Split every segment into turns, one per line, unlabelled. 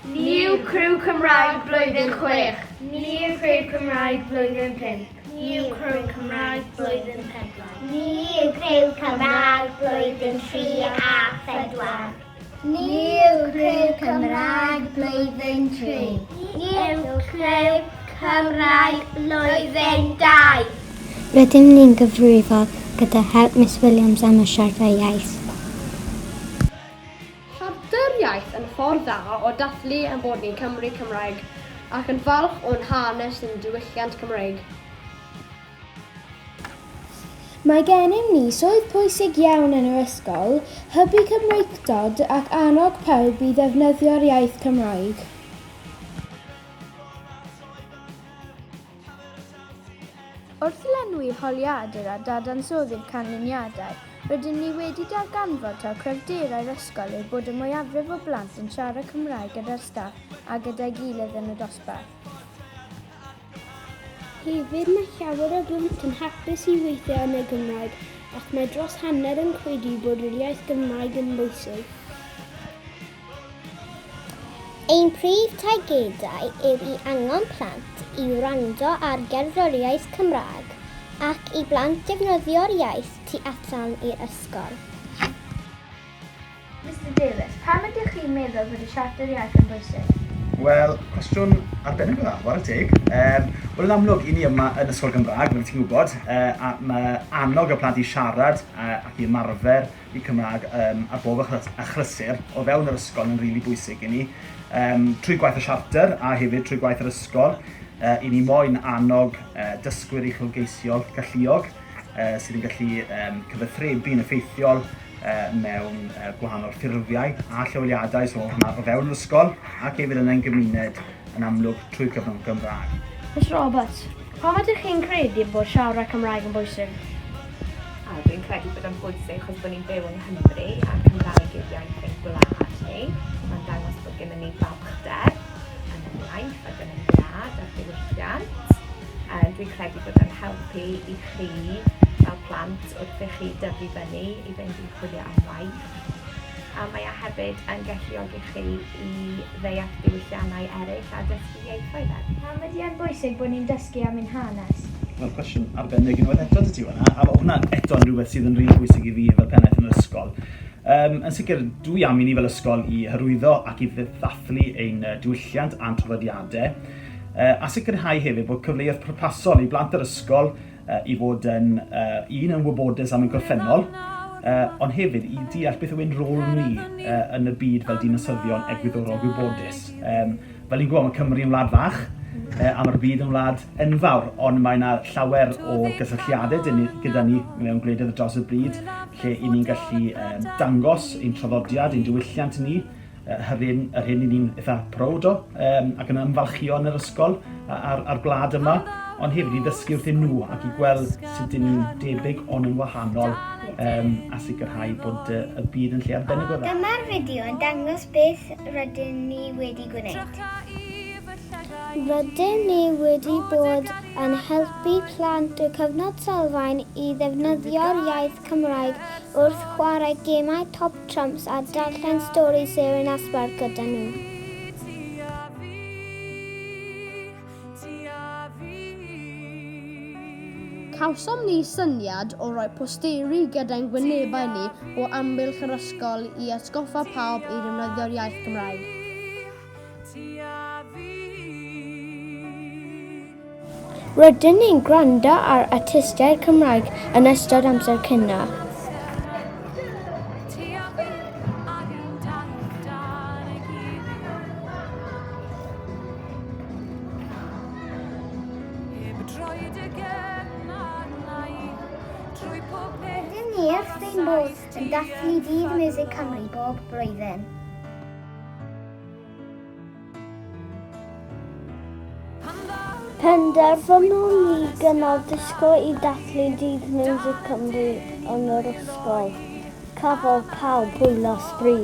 Ni yw Criw Cymraeg blwyddyn 6. Ni yw Criw Cymraeg blwyddyn 5. Ni yw Criw Cymraeg blwyddyn 4.
Ni yw Criw Cymraeg blwyddyn 3 a 4. Ni yw Criw Cymraeg blwyddyn 3. Ni yw Criw Cymraeg blwyddyn 2.
Rydym ni'n gyfrifol gyda help Miss Williams am y Siarter Iaith.
Siarter Iaith yn ffordd dda o dathlu yn bod ni'n Cymru Cymraeg ac yn falch o'n hanes yn diwylliant Cymraeg.
Mae gennym ni swydd pwysig iawn yn yr ysgol, hybu Cymreigdod ac annog pawb i ddefnyddio'r iaith Cymraeg. Wrth lenwi holiadur a dadansoddi'r canlyniadau, rydym ni wedi darganfod taw cryfderau'r ysgol yw bod y mwyafrif o blant yn siarad Cymraeg gyda'r staff a gyda'i gilydd yn y dosbarth. Hefyd mae llawer o blant yn hapus i weithio yn y Gymraeg ac mae dros hanner yn credu bod yr iaith Gymraeg yn bwysig.
Ein prif targedau yw i angon plant i wrando ar gerddoriaeth Cymraeg ac i blant defnyddio'r iaith tu allan i'r ysgol.
Mr Davies, pam ydych chi'n meddwl bod y Siarter Iaith yn bwysig?
Wel, cwestiwn arbennig o dda, war y teg. Wel, yn amlwg i ni yma yn Ysgol Gymraeg, fel ti'n gwybod, a mae annog y plant i siarad ac i ymarfer i Cymraeg ar bob achlysur o fewn yr ysgol yn rili bwysig i ni. Trwy gwaith y siarter a hefyd trwy gwaith yr ysgol, i ni moyn annog dysgwyr uchelgeisiol galluog sydd yn gallu cyfathrebu'n effeithiol mewn gwahanol ffurfiau a lleoliadau so hwnna o fewn yr ysgol ac hefyd yn ein gymuned yn amlwg trwy gyfrwng Gymraeg.
Mr Roberts, pam ydych chi'n credu bod siarad Cymraeg yn bwysig?
Dwi'n credu bod yn bwysig achos bod ni'n byw yng Nghymru a Cymraeg yw'r iaith ein gwlad ni. Mae'n dangos bod gennym ni balchder yn y iaith ac yn y gwlad a'r diwylliant. Dwi'n credu bod yn helpu i chi fel plant wrth i chi dyfu fyny i fynd i chwilio am waith. A mae hefyd yn galluogi chi i ddeall diwylliannau eraill a dysgu ieithoedd eraill.
Pam ydy yn bwysig bod ni'n dysgu am ein hanes?
Wel, cwestiwn arbennig unwaith eto dy ti hwnna, a hwnna'n eto yn rhywbeth sydd yn rili bwysig i fi fel pennaeth yn yr ysgol. Yn sicr, dwi am i ni fel ysgol i hyrwyddo ac i ddathlu ein diwylliant a'n traddodiadau, a sicrhau hefyd bod cyfleoedd pwrpasol i blant yr ysgol i fod yn yn wybodus am ein gorffennol, ond hefyd i deall beth yw ein rôl ni yn y byd fel dinasyddion egwyddorol gwybodus. Fel ni'n gwybod, mae Cymru yn wlad fach, a mae'r byd yn wlad enfawr, ond mae yna llawer o gysylltiadau gyda ni mewn gwledydd dros y bryd, lle i ni'n gallu dangos ein traddodiad, ein diwylliant ni, yr hyn i ni'n eitha prowd o, ac yn ymfalchio yn yr ysgol a'r gwlad yma, ond hefyd i ddysgu wrthyn nhw ac i gweld sut ni'n debyg ond yn wahanol a sicrhau bod y byd yn lle arbennig o dda.
Dyma'r fideo yn dangos beth rydym ni wedi gwneud.
Rydym ni wedi bod yn helpu plant y cyfnod sylfaen i ddefnyddio'r iaith Cymraeg wrth chwarae gemau top trumps a darllen stori sef yn asbar gyda nhw.
Cawsom ni syniad o roi posteri gyda'n gwynebau ni o amgylch yr ysgol i atgoffa pawb i ddefnyddio'r iaith Cymraeg.
Rydyn ni'n gwrando ar artistiaid Cymraeg yn ystod amser cino.
Rydym ni wrth ein bodd yn dathlu Dydd Music Cymru bob blwyddyn.
Penderfynwn ni gynnal disgwyl i dathlu Dydd Music Cymru yn yr ysgol. Cafodd pawb hwylo sbri.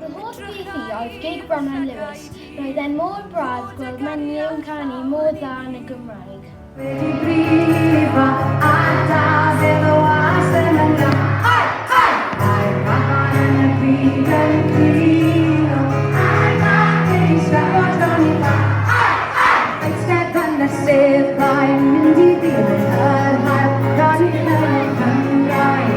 Fy hoff gig fi oedd gig Bronwen Lewis. Roedd e'n mor braf gweld menyw yn canu mor dda yn y Gymraeg. Wedi brifo a dad efo was yn yna. Ai! Ai! Ai! Ai! Ai! Ai! Ai! Ai! Ai! Ai! Ai! sef blaen mynd i ddilyn yr hael gan i hynny Cymraeg.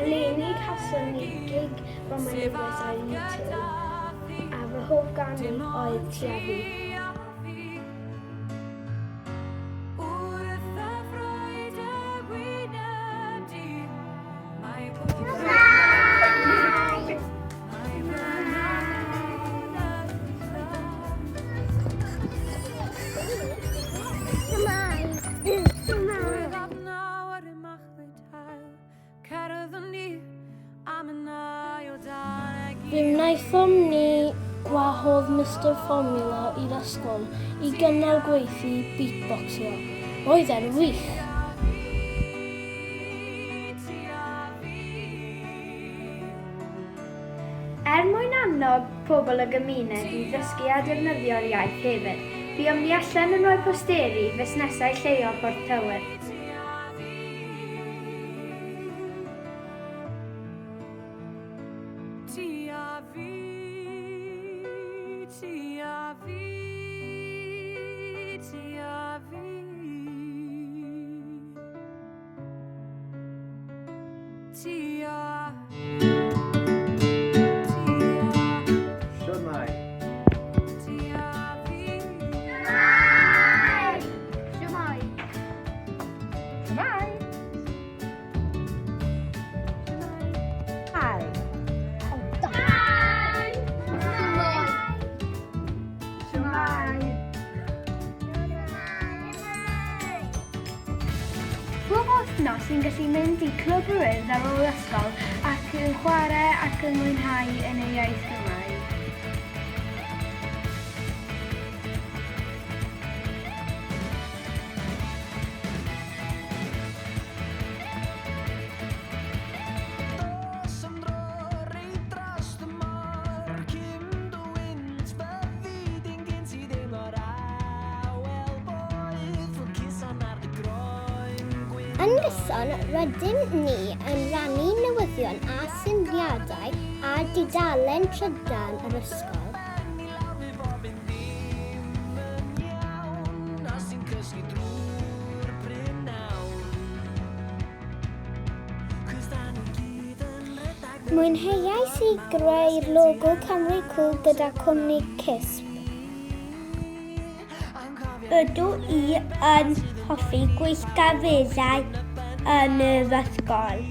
Eleni cason ni gig Roman Lewis ar YouTube a fy hoff ganu oedd Tywyn.
Fe wnaethom ni gwahodd Mr Formula i'r ysgol i gynnal gweithio beatboxio. Roedd e'n wych.
Mwyn annog pobl y gymuned i ddysgu a defnyddio'r iaith hefyd, buom ni allan yn rhoi posteri fusnesau lleol Port Tywyn. Sy'n gallu mynd i clwb rhydd ar ôl ysgol ac yn chwarae ac yn mwynhau yn ei iaith Cymraeg.
Yn gyson, rydym ni yn rannu newyddion a syniadau a dudalen trydan yr ysgol. Mwynheais i greu'r logo Criw gyda cwmni Cysp. Ydw i yn hoffi gweithgareddau yn y ysgol.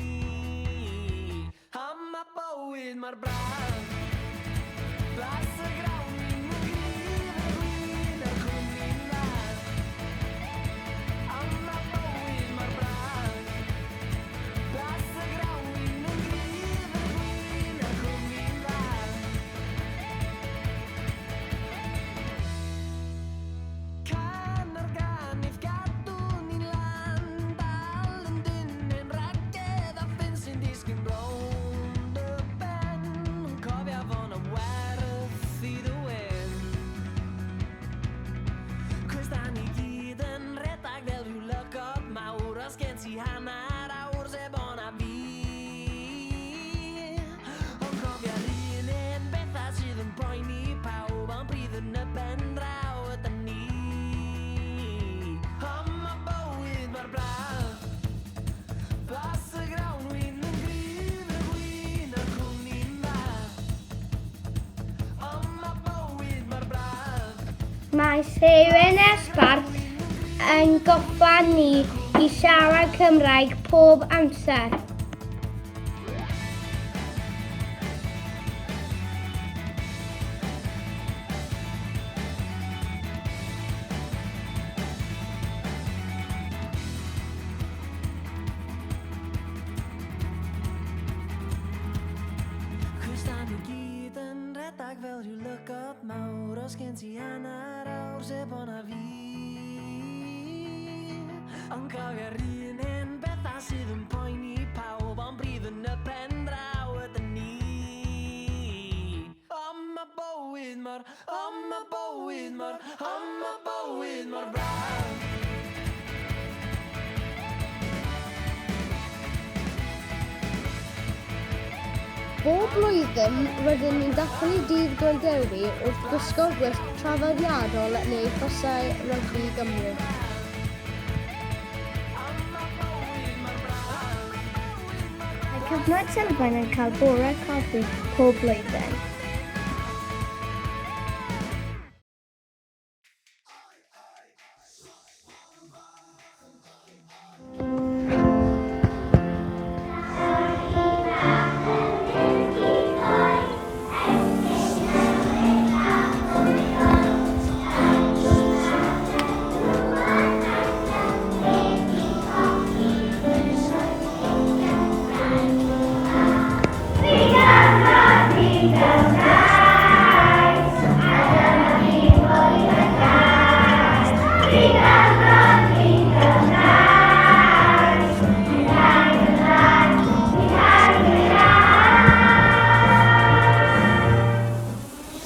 Mae Tywyn Parc yn goffa ni i siarad Cymraeg pob amser.
fel rhyw lygod mawr os gen ti hanner awr sef o'na fi. Ond cofio'r un hyn bethau sydd yn poeni pawb ond bryd yn y pen draw ydyn ni. Ma bywyd mor braf.
Bob blwyddyn rydyn ni'n dathlu dydd Gwendewi wrth gwisgo gwyllt traddodiadol neu phosau rygbi Gymru.
Mae cyfnod Tywyn yn cael bore coffi pob blwyddyn.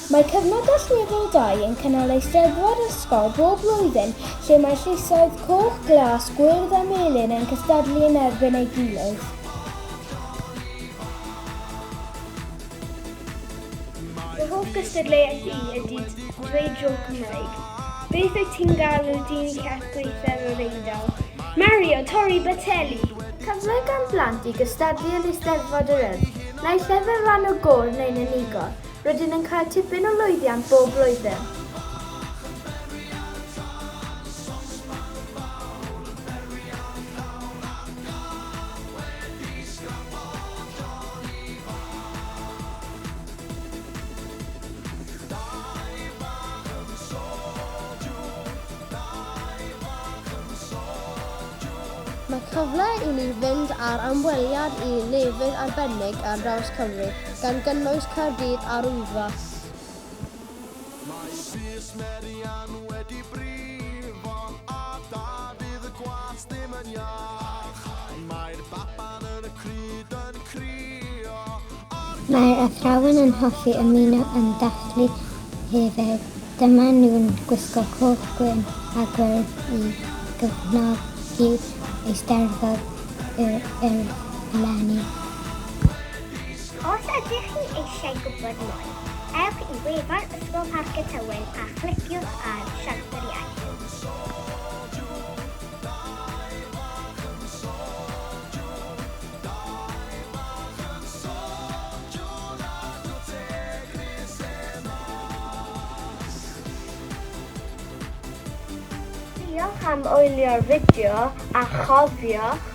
Mae cyfnod allweddol 2 yn cynnal Eisteddfod ysgol bob blwyddyn lle mae llysoedd coch, glas, gwyrdd a melyn yn cystadlu yn erbyn ei gilydd.
Fy hoff gystadleuaeth i ydy dweud dro Cymraeg. Beth wyt ti'n galw dyn cath gweithio o'r Eidal? Mario, torri bateli!
Cyfle gan blant i gystadlu yn Eisteddfod yr Urdd. Naill lefel ran o gôr neu'n unigol. Rydyn yn cael tipyn o lwyddiant bob blwyddyn.
Mae cyfle i ni fynd ar ymweliad i lefydd arbennig ar draws Cymru, gan gynnwys Caerdydd a Rwyfa.
Mae bus Merian wedi brifo a Dafydd y gwas ddim yn iach. Mae'r baban yn y cryd yn crio.
Mae'r athrawon yn hoffi ymuno yn dathlu hefyd. Dyma nhw'n gwisgo coch gwyn a gwyrdd i gyfnogi Eisteddfod yr eleni.
Os ydych chi eisiau gwybod mwy, ewch i wefan Ysgol Parc y Tywyn a cliciwch ar Siarter Iaith. Diolch am wylio'r fideo a chofiwch